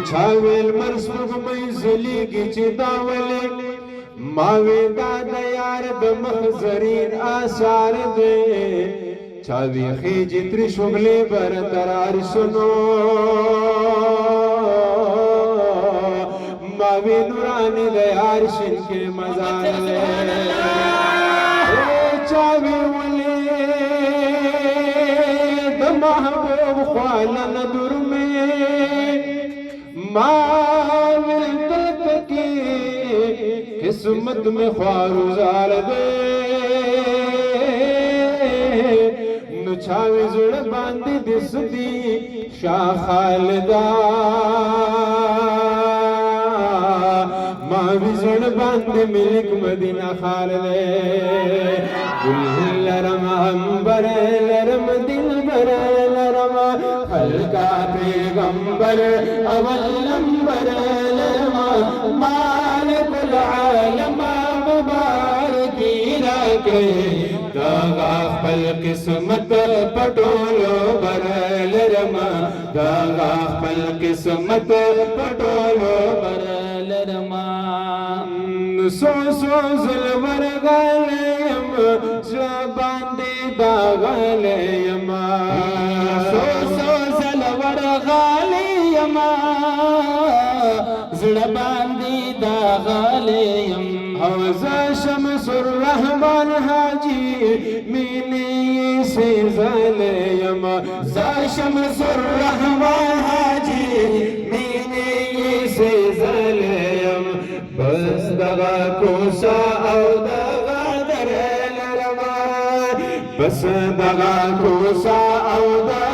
छावेल मरसुग मई जलीगी चिदावले मावे दादा यार द महजरीन आसार दे छावी खीजी त्रिशुगले बरकरार सुनो मावे नूरानी दयार शिन के मजार छावे वले द महबूब ख्वाला नदुर में मावे तक की किस्मत में ख्वारुजार दे नुछावे जुड़ बांधी दिसदी शाह खालदा मावी जुड़ बांधी मिलिक मदीना खालदे लरमा अंबर लरम दिल बर लरमा हल्का पैगंबर अवल नंबर लरमा मालिकुल आलम मुबारकी रखे दागा पल किस्मत पटोलो बरल रमा दागा पल किस्मत पटोलो बरल रमा सो सो जुलवर गलयम बांदे दागलयम सो सो जुलवर गलयम बांदी दागलयम हवज़ा शमसुर रहमान हाजी मीने से ज़लयम ज़ा शमसुर रहमान हाजी मीने से ज़लयम बस दगा कोसा औ दगा दर लरमा बस दगा कोसा औ